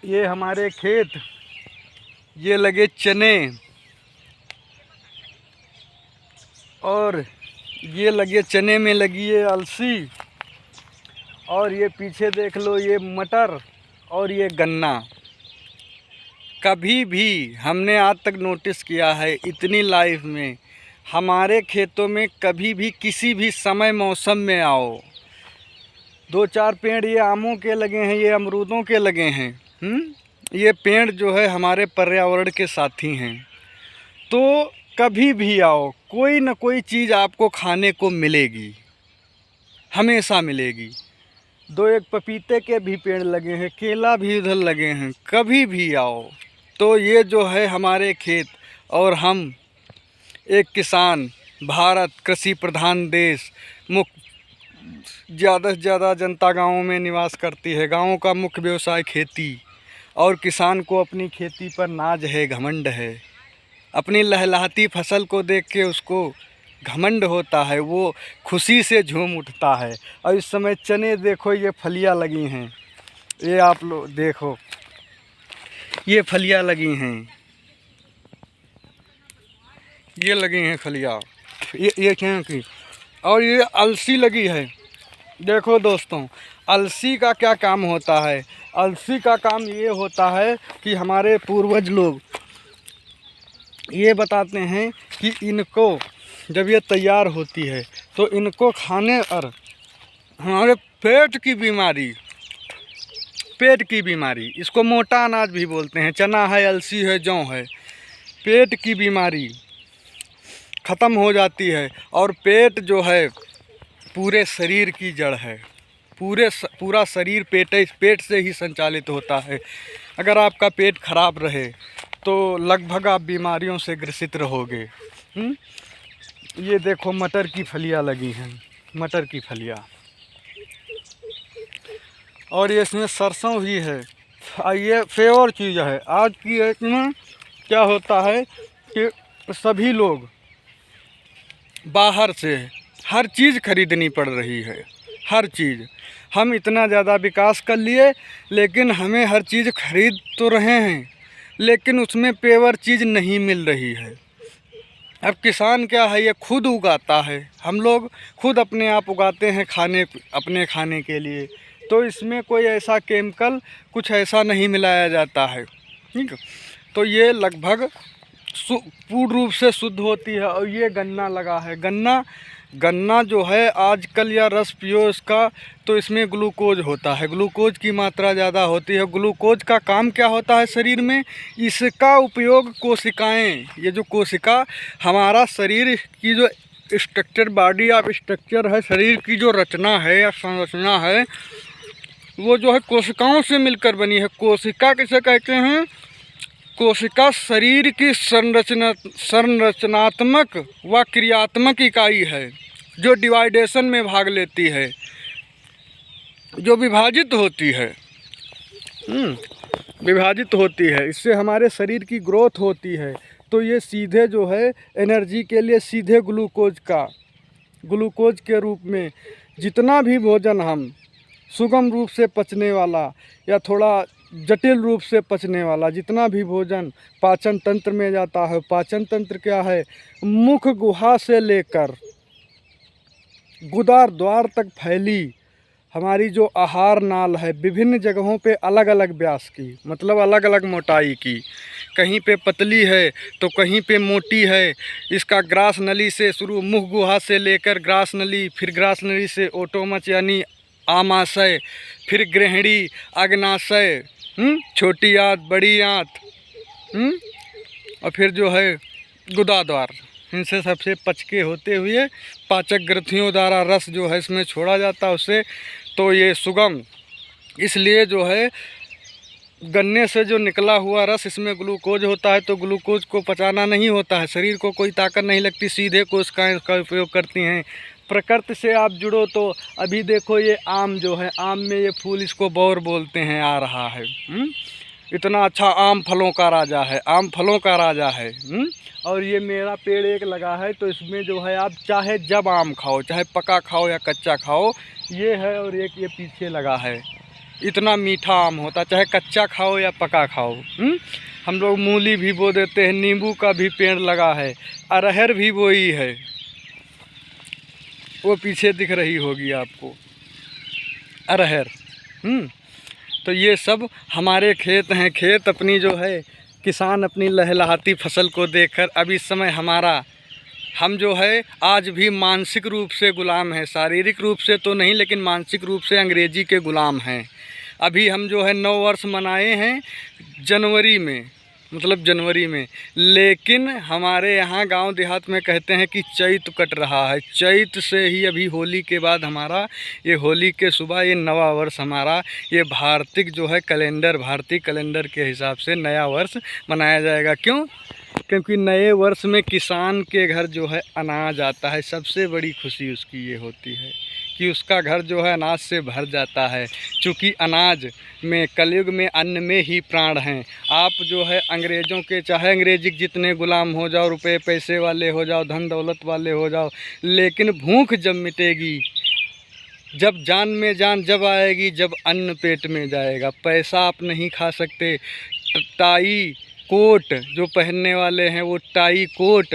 ये हमारे खेत, ये लगे चने और ये लगे चने में लगी है अलसी, और ये पीछे देख लो ये मटर और ये गन्ना। कभी भी हमने आज तक नोटिस किया है इतनी लाइफ में, हमारे खेतों में कभी भी किसी भी समय मौसम में आओ, 2-4 पेड़ ये आमों के लगे हैं, ये अमरूदों के लगे हैं। ये पेड़ जो है हमारे पर्यावरण के साथी हैं। तो कभी भी आओ, कोई न कोई चीज़ आपको खाने को मिलेगी, हमेशा मिलेगी। 2-1 पपीते के भी पेड़ लगे हैं, केला भी इधर लगे हैं। कभी भी आओ तो ये जो है हमारे खेत, और हम एक किसान, भारत कृषि प्रधान देश, ज़्यादा से ज़्यादा जनता गाँवों में निवास करती है। गाँवों का मुख्य व्यवसाय खेती, और किसान को अपनी खेती पर नाज है, घमंड है। अपनी लहलहाती फसल को देख के उसको घमंड होता है, वो खुशी से झूम उठता है। और इस समय चने देखो, ये फलियाँ लगी हैं, ये आप लोग देखो, ये फलियाँ लगी हैं, ये लगी हैं फलियाँ, ये क्या की, और ये अलसी लगी है। देखो दोस्तों, अलसी का क्या काम होता है? अलसी का काम ये होता है कि हमारे पूर्वज लोग ये बताते हैं कि इनको जब ये तैयार होती है तो इनको खाने पर हमारे पेट की बीमारी, इसको मोटा अनाज भी बोलते हैं, चना है, अलसी है, जौ है, पेट की बीमारी ख़त्म हो जाती है। और पेट जो है पूरे शरीर की जड़ है, पूरा शरीर पेट से ही संचालित होता है। अगर आपका पेट खराब रहे तो लगभग आप बीमारियों से ग्रसित रहोगे। ये देखो मटर की फलियाँ लगी हैं, मटर की फलियाँ, और ये इसमें सरसों भी है। ये फेवर चीज़ है आज की डेट में। क्या होता है कि सभी लोग बाहर से हर चीज़ खरीदनी पड़ रही है, हर चीज़। हम इतना ज़्यादा विकास कर लिए, लेकिन हमें हर चीज़ खरीद तो रहे हैं, लेकिन उसमें पेवर चीज़ नहीं मिल रही है। अब किसान क्या है, ये खुद उगाता है, हम लोग खुद अपने आप उगाते हैं अपने खाने के लिए। तो इसमें कोई ऐसा केमिकल कुछ ऐसा नहीं मिलाया जाता है, ठीक। तो ये लगभग पूर्ण रूप से शुद्ध होती है। और ये गन्ना लगा है, गन्ना जो है आजकल, या रस पियो इसका, तो इसमें ग्लूकोज होता है, ग्लूकोज की मात्रा ज़्यादा होती है। ग्लूकोज का काम क्या होता है शरीर में? इसका उपयोग कोशिकाएं, ये जो कोशिका हमारा शरीर की जो स्ट्रक्चर, बॉडी ऑफ स्ट्रक्चर है, शरीर की जो रचना है या संरचना है, वो जो है कोशिकाओं से मिलकर बनी है। कोशिका किसे कहते हैं? कोशिका शरीर की संरचनात्मक व क्रियात्मक इकाई है, जो डिवाइडेशन में भाग लेती है, जो विभाजित होती है। इससे हमारे शरीर की ग्रोथ होती है। तो ये सीधे जो है एनर्जी के लिए सीधे ग्लूकोज के रूप में जितना भी भोजन हम सुगम रूप से पचने वाला या थोड़ा जटिल रूप से पचने वाला जितना भी भोजन पाचन तंत्र में जाता है, पाचन तंत्र क्या है? मुख गुहा से लेकर गुदा द्वार तक फैली हमारी जो आहार नाल है, विभिन्न जगहों पे अलग अलग व्यास की, मतलब अलग अलग मोटाई की, कहीं पे पतली है तो कहीं पे मोटी है। इसका ग्रास नली से शुरू, मुख गुहा से लेकर ग्रास नली, फिर ग्रास नली से ओटोमच यानी आमाशय, फिर ग्रहणी, अग्नाशय, छोटी आंत, बड़ी आंत, और फिर जो है गुदाद्वार। इनसे सबसे पचके होते हुए पाचक ग्रंथियों द्वारा रस जो है इसमें छोड़ा जाता है उससे। तो ये सुगम, इसलिए जो है गन्ने से जो निकला हुआ रस, इसमें ग्लूकोज होता है, तो ग्लूकोज को पचाना नहीं होता है, शरीर को कोई ताकत नहीं लगती, सीधे कोशिकाएं इसका उपयोग करती हैं। प्रकृति से आप जुड़ो तो अभी देखो ये आम जो है, आम में ये फूल, इसको बौर बोलते हैं, आ रहा है। इतना अच्छा आम फलों का राजा है, आम फलों का राजा है। और ये मेरा पेड़ एक लगा है, तो इसमें जो है आप चाहे जब आम खाओ, चाहे पका खाओ या कच्चा खाओ, ये है। और एक ये पीछे लगा है, इतना मीठा आम होता, चाहे कच्चा खाओ या पका खाओ। हम लोग मूली भी बो देते हैं, नींबू का भी पेड़ लगा है, अरहर भी बोई है, वो पीछे दिख रही होगी आपको अरहर। तो ये सब हमारे खेत हैं। खेत अपनी जो है, किसान अपनी लहलहाती फसल को देखकर अब इस समय हम जो है आज भी मानसिक रूप से गुलाम हैं। शारीरिक रूप से तो नहीं, लेकिन मानसिक रूप से अंग्रेजी के गुलाम हैं। अभी हम जो है 9 वर्ष मनाए हैं जनवरी में, मतलब जनवरी में, लेकिन हमारे यहाँ गांव देहात में कहते हैं कि चैत कट रहा है। चैत से ही अभी होली के बाद हमारा ये होली के सुबह ये नवा वर्ष हमारा ये भारतीय जो है कैलेंडर, भारतीय कैलेंडर के हिसाब से नया वर्ष मनाया जाएगा। क्यों? क्योंकि नए वर्ष में किसान के घर जो है अनाज आता है। सबसे बड़ी खुशी उसकी ये होती है कि उसका घर जो है अनाज से भर जाता है। चूँकि अनाज में, कलयुग में अन्न में ही प्राण हैं। आप जो है अंग्रेज़ों के, चाहे अंग्रेजी जितने गुलाम हो जाओ, रुपए पैसे वाले हो जाओ, धन दौलत वाले हो जाओ, लेकिन भूख जब मिटेगी, जब जान में जान जब आएगी, जब अन्न पेट में जाएगा। पैसा आप नहीं खा सकते। टाई कोट जो पहनने वाले हैं, वो टाई कोट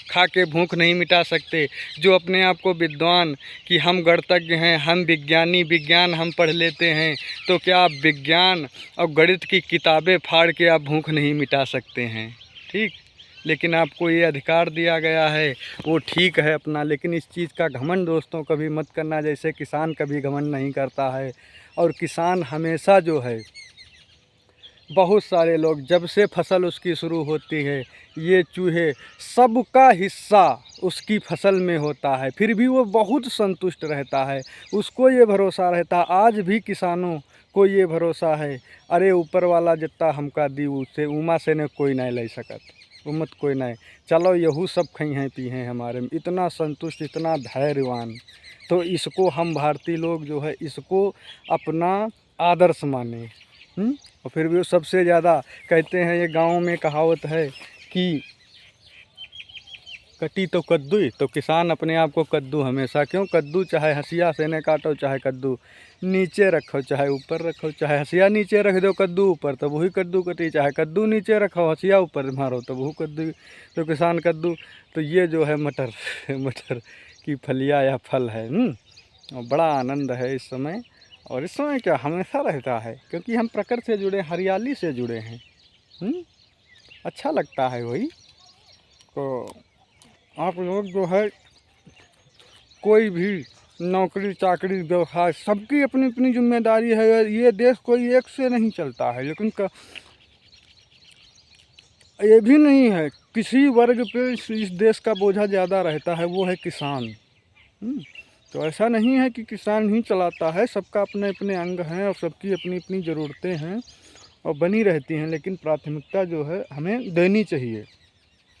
खा के भूख नहीं मिटा सकते। जो अपने आप को विद्वान कि हम गणितज्ञ हैं, हम विज्ञानी, विज्ञान हम पढ़ लेते हैं, तो क्या आप विज्ञान और गणित की किताबें फाड़ के आप भूख नहीं मिटा सकते हैं? ठीक, लेकिन आपको ये अधिकार दिया गया है, वो ठीक है अपना, लेकिन इस चीज़ का घमंड दोस्तों कभी मत करना, जैसे किसान कभी घमंड नहीं करता है। और किसान हमेशा जो है, बहुत सारे लोग जब से फसल उसकी शुरू होती है, ये चूहे सबका हिस्सा उसकी फसल में होता है, फिर भी वो बहुत संतुष्ट रहता है। उसको ये भरोसा रहता, आज भी किसानों को ये भरोसा है, अरे ऊपर वाला जितना हमका दी उससे उमा से ने कोई नहीं ले सकत, उम्मत कोई नहीं, चलो यहू सब खई हैं पी हैं हमारे में। इतना संतुष्ट, इतना धैर्यवान। तो इसको हम भारतीय लोग जो है इसको अपना आदर्श माने। और फिर भी वो सबसे ज़्यादा कहते हैं, ये गाँव में कहावत है कि कटी तो कद्दू ही, तो किसान अपने आप को कद्दू हमेशा, क्यों कद्दू, चाहे हंसिया से ने काटो, चाहे कद्दू नीचे रखो, चाहे ऊपर रखो, चाहे हंसिया नीचे रख दो कद्दू ऊपर, तब वही कद्दू कटी, चाहे कद्दू नीचे रखो हंसिया ऊपर मारो तब वही कद्दू, तो किसान कद्दू। तो ये जो है मटर मटर की फलिया या फल है। और बड़ा आनंद है इस समय, और इस समय क्या हमेशा रहता है, क्योंकि हम प्रकृति से जुड़े, हरियाली से जुड़े हैं। अच्छा लगता है वही। तो आप लोग जो है कोई भी नौकरी चाकरी व्यवसाय, सबकी अपनी अपनी जिम्मेदारी है। ये देश कोई एक से नहीं चलता है, लेकिन ये भी नहीं है किसी वर्ग पे इस देश का बोझा ज़्यादा रहता है, वो है किसान। तो ऐसा नहीं है कि किसान ही चलाता है, सबका अपने अपने अंग हैं और सबकी अपनी अपनी ज़रूरतें हैं और बनी रहती हैं, लेकिन प्राथमिकता जो है हमें देनी चाहिए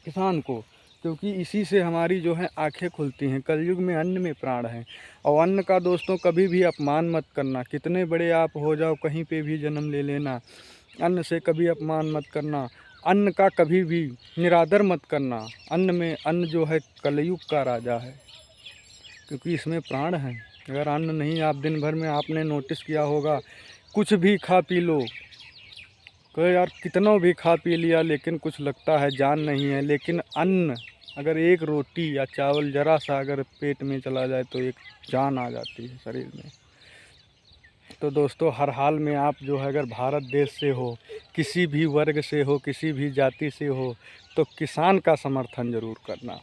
किसान को, क्योंकि इसी से हमारी जो है आंखें खुलती हैं। कलयुग में अन्न में प्राण है, और अन्न का दोस्तों कभी भी अपमान मत करना। कितने बड़े आप हो जाओ, कहीं पे भी जन्म ले लेना, अन्न से कभी अपमान मत करना, अन्न का कभी भी निरादर मत करना। अन्न जो है कलयुग का राजा है, क्योंकि इसमें प्राण है। अगर अन्न नहीं, आप दिन भर में आपने नोटिस किया होगा, कुछ भी खा पी लो, कहे यार कितना भी खा पी लिया, लेकिन कुछ लगता है जान नहीं है। लेकिन अन्न, अगर एक रोटी या चावल ज़रा सा अगर पेट में चला जाए तो एक जान आ जाती है शरीर में। तो दोस्तों, हर हाल में आप जो है अगर भारत देश से हो, किसी भी वर्ग से हो, किसी भी जाति से हो, तो किसान का समर्थन ज़रूर करना।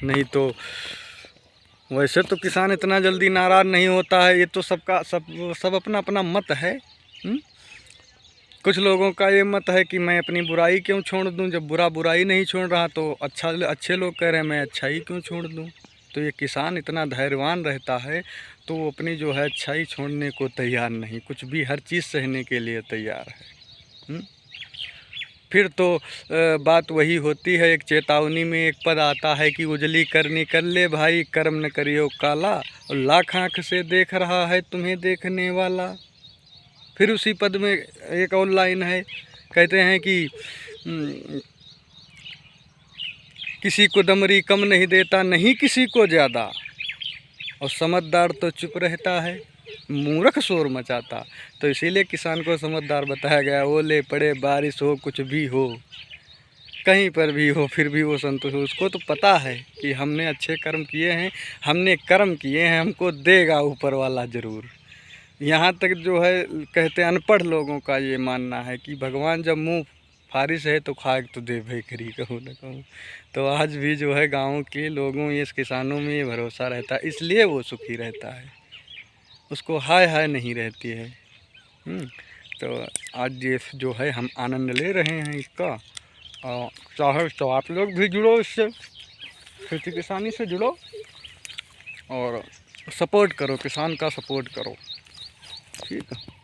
नहीं तो वैसे तो किसान इतना जल्दी नाराज़ नहीं होता है, ये तो सब अपना अपना मत है। कुछ लोगों का ये मत है कि मैं अपनी बुराई क्यों छोड़ दूं, जब बुराई नहीं छोड़ रहा तो अच्छे लोग कह रहे हैं मैं अच्छाई क्यों छोड़ दूं। तो ये किसान इतना धैर्यवान रहता है, तो वो अपनी जो है अच्छाई छोड़ने को तैयार नहीं, कुछ भी हर चीज़ सहने के लिए तैयार है। फिर तो बात वही होती है, एक चेतावनी में एक पद आता है कि उजली करनी कर ले भाई, कर्म न करियो काला, और लाख आँख से देख रहा है तुम्हें देखने वाला। फिर उसी पद में एक और लाइन है, कहते हैं कि किसी को दमरी कम नहीं देता, नहीं किसी को ज़्यादा, और समझदार तो चुप रहता है। मूर्ख शोर मचाता। तो इसीलिए किसान को समझदार बताया गया, ओले पड़े बारिश हो कुछ भी हो, कहीं पर भी हो, फिर भी वो संतुष्ट हो। उसको तो पता है कि हमने अच्छे कर्म किए हैं, हमने कर्म किए हैं, हमको देगा ऊपर वाला ज़रूर। यहाँ तक जो है कहते हैं अनपढ़ लोगों का ये मानना है कि भगवान जब मुँह फारिश है तो खाक तो दे भाई करी, कहूँ ना कहूँ। तो आज भी जो है गाँव के लोगों ये किसानों में ये भरोसा रहता है, इसलिए वो सुखी रहता है, उसको हाय हाय नहीं रहती है। तो आज ये जो है हम आनंद ले रहे हैं इसका, और चाहे तो आप लोग भी जुड़ो इससे, खेती किसानी से जुड़ो और सपोर्ट करो, किसान का सपोर्ट करो, ठीक है।